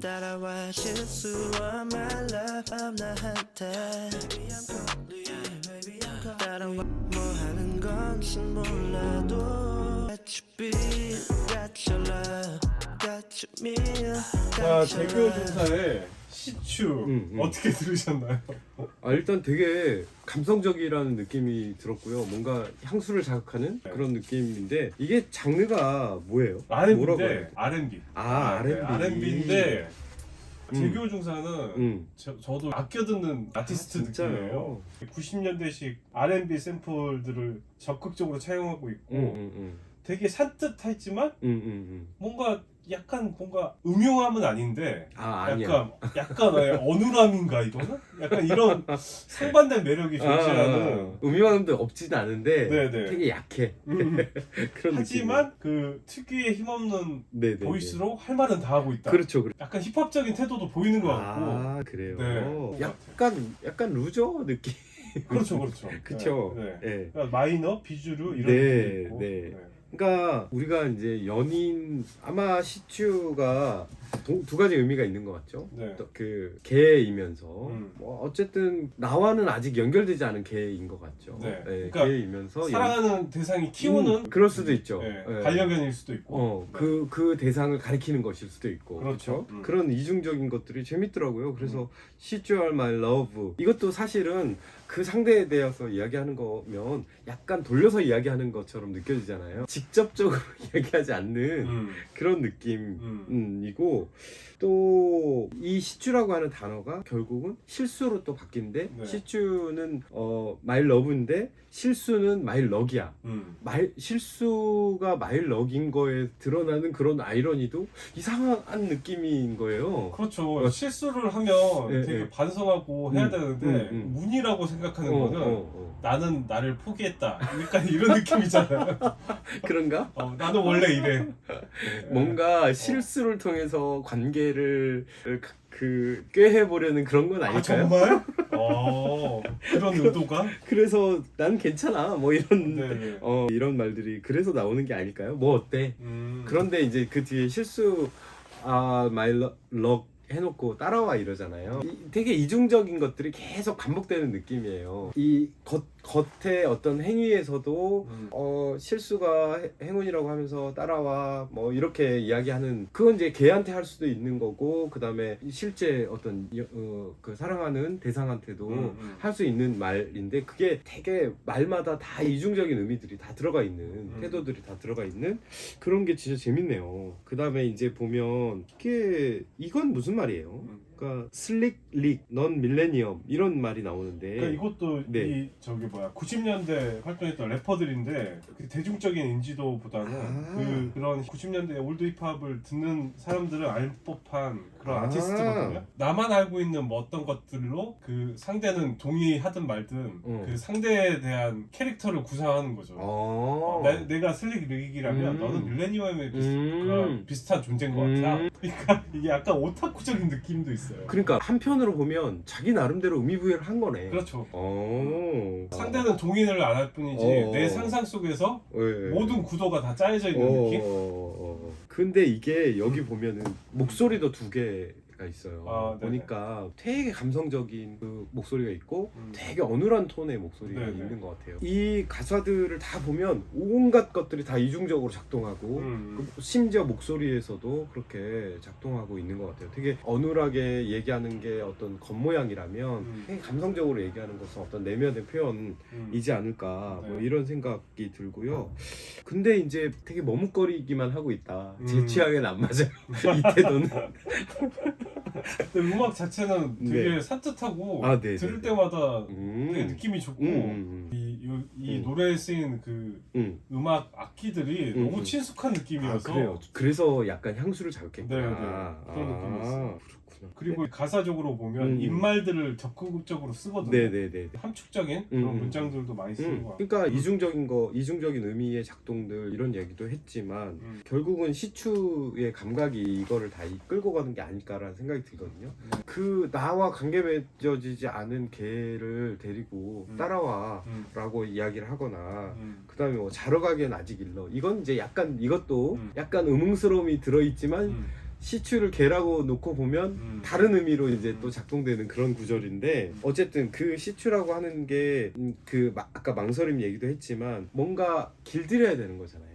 따라와 실수와 my love I'm 나한테 따라와 뭐 하는 건지 몰라도 Got you beat, got your love, got you meal, 자, got your 대교 love. 중사의 시추 어떻게 들으셨나요? 일단 되게 감성적이라는 느낌이 들었고요. 뭔가 향수를 자극하는 네. 그런 느낌인데 이게 장르가 뭐예요? 뭐라고 R&B인데 해요? R&B. R&B. R&B인데 대교 중사는 음. 저도 아껴 듣는 아티스트 진짜요? 느낌이에요. 90년대식 R&B 샘플들을 적극적으로 차용하고 있고 되게 산뜻했지만 뭔가 약간 뭔가 음흉함은 아닌데 아니야. 약간 어눌함인가 이거는? 약간 이런 상반된 매력이 존재하는 음흉함도 없진 않은데 네네. 되게 약해. 그런 하지만 그 특유의 힘없는 네네. 보이스로 할 말은 다 하고 있다. 그렇죠. 약간 힙합적인 태도도 보이는 것 같고. 그래요. 네. 약간 루저 느낌. 그렇죠. 그쵸. 네. 네. 그러니까 마이너, 비주류 이런 네, 느낌이 있고. 네. 그러니까 우리가 이제 연인 아마 시추가 두 가지 의미가 있는 것 같죠. 네. 또 그 개이면서 뭐 어쨌든 나와는 아직 연결되지 않은 개인 것 같죠. 네. 그러니까 개이면서 사랑하는 대상이 키우는 그럴 수도 있죠. 네. 네. 반려견일 수도 있고. 그 대상을 가리키는 것일 수도 있고. 그렇죠. 그런 이중적인 것들이 재밌더라고요. 그래서 She's All My Love 이것도 사실은 그 상대에 대해서 이야기하는 거면 약간 돌려서 이야기하는 것처럼 느껴지잖아요. 직접적으로 이야기하지 않는 그런 느낌이고 또 이 시추라고 하는 단어가 결국은 실수로 또 바뀐데 네. 시추는 my love인데 실수는 my luck이야. 실수가 my luck인 거에 드러나는 그런 아이러니도 이상한 느낌인 거예요. 그렇죠. 실수를 하면 네, 되게 네. 반성하고 해야 되는데 운이라고 생각하는 거는 나는 나를 포기했다. 약간 이런 느낌이잖아요. 그런가? 나는 원래 이래. 뭔가 실수를 통해서 관계를 꾀해 보려는 그런 건 아닐까요? 정말? 그런 의도가? 그래서 난 괜찮아 뭐 이런 네네. 이런 말들이 그래서 나오는 게 아닐까요? 뭐 어때? 그런데 이제 그 뒤에 실수 my luck 해놓고 따라와 이러잖아요. 되게 이중적인 것들이 계속 반복되는 느낌이에요. 이 겉의 어떤 행위에서도 실수가 행운이라고 하면서 따라와 뭐 이렇게 이야기하는 그건 이제 걔한테 할 수도 있는 거고 그 다음에 실제 어떤 그 사랑하는 대상한테도 할 수 있는 말인데 그게 되게 말마다 다 이중적인 의미들이 다 들어가 있는 태도들이 다 들어가 있는 그런 게 진짜 재밌네요. 그 다음에 이제 보면 이건 무슨 말이에요? 그러니까 슬릭 릭, 넌 밀레니엄 이런 말이 나오는데 그러니까 이것도 네. 90년대 활동했던 래퍼들인데 그 대중적인 인지도보다는 그런 90년대 올드 힙합을 듣는 사람들은 알 법한 그런 아티스트거든요. 나만 알고 있는 뭐 어떤 것들로 그 상대는 동의하든 말든 그 상대에 대한 캐릭터를 구상하는 거죠. 내가 슬릭 릭이라면 너는 밀레니엄에 비슷한 존재인 것 같아. 그러니까 이게 약간 오타쿠적인 느낌도 있어요. 그러니까 한편으로 보면 자기 나름대로 의미부여를 한 거네. 그렇죠. 상대는 상대는 동의를 안 할 뿐이지 내 상상 속에서 모든 구도가 다 짜여져 있는 느낌? 근데 이게 여기 보면은 목소리도 두 개가 있어요. 네네. 보니까 되게 감성적인 그 목소리가 있고 되게 어눌한 톤의 목소리가 네네. 있는 것 같아요. 이 가사들을 다 보면 온갖 것들이 다 이중적으로 작동하고 심지어 목소리에서도 그렇게 작동하고 있는 것 같아요. 되게 어눌하게 얘기하는 게 어떤 겉모양이라면 되게 감성적으로 얘기하는 것은 어떤 내면의 표현이지 않을까 뭐 네. 이런 생각이 들고요. 근데 이제 되게 머뭇거리기만 하고 있다. 제 취향에는 안 맞아요. 이 태도는. 근데 음악 자체는 되게 네. 산뜻하고 네, 들을 네, 네. 때마다 되게 느낌이 좋고 이 노래에 쓰인 그 음악 악기들이 너무 친숙한 느낌이어서 그래요. 그래서 약간 향수를 자극했구나. 네, 네. 그런 느낌이 있어요. 그렇구나. 그리고 가사적으로 보면 입말들을 적극적으로 쓰거든요. 네네네. 함축적인 그런 문장들도 많이 쓰는 것 같아요. 그러니까 이중적인 의미의 작동들 이런 얘기도 했지만 결국은 시추의 감각이 이거를 다 이끌고 가는 게 아닐까라는 생각이 들거든요. 그 나와 관계 맺어지지 않은 개를 데리고 따라와라고 이야기를 하거나 그 다음에 뭐 자러 가기엔 아직 일러 이건 이제 약간 이것도 약간 음흉스러움이 들어있지만 시추를 개라고 놓고 보면 다른 의미로 이제 또 작동되는 그런 구절인데 어쨌든 그 시추라고 하는 게 아까 망설임 얘기도 했지만 뭔가 길들여야 되는 거잖아요.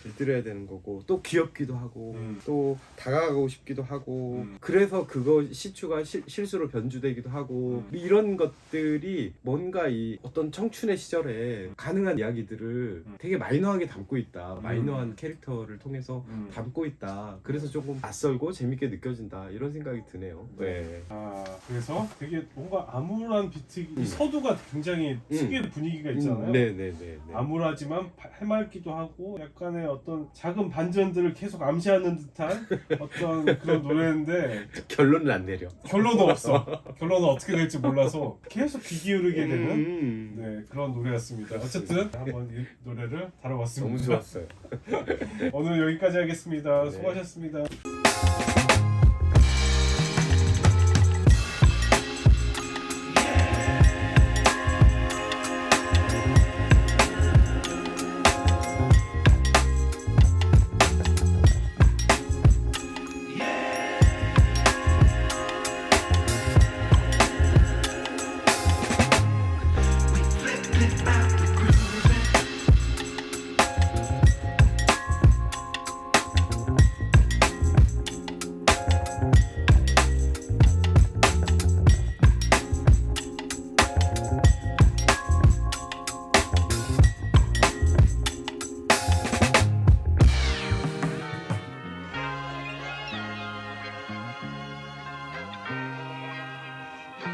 길들여야 되는 거고 또 귀엽기도 하고 또 다가가고 싶기도 하고 그래서 그거 시추가 실수로 변주되기도 하고 이런 것들이 뭔가 이 어떤 청춘의 시절에 가능한 이야기들을 되게 마이너하게 담고 있다. 마이너한 캐릭터를 통해서 담고 있다. 그래서 조금 낯설고 재밌게 느껴진다. 이런 생각이 드네요. 네. 아 그래서 되게 뭔가 암울한 비트 이 서두가 굉장히 특유의 분위기가 있잖아요. 네네네. 암울하지만 해맑기도 하고 약간의 어떤 작은 반전들을 계속 암시하는 듯한 어떤 그런 노래인데 결론은 안 내려. 결론은 없어. 결론은 어떻게 될지 몰라서 계속 귀 기울이게 되는 네, 그런 노래였습니다. 어쨌든 한번 이 노래를 다뤄봤습니다. 너무 좋았어요. 오늘 여기까지 하겠습니다. 네. 수고하셨습니다.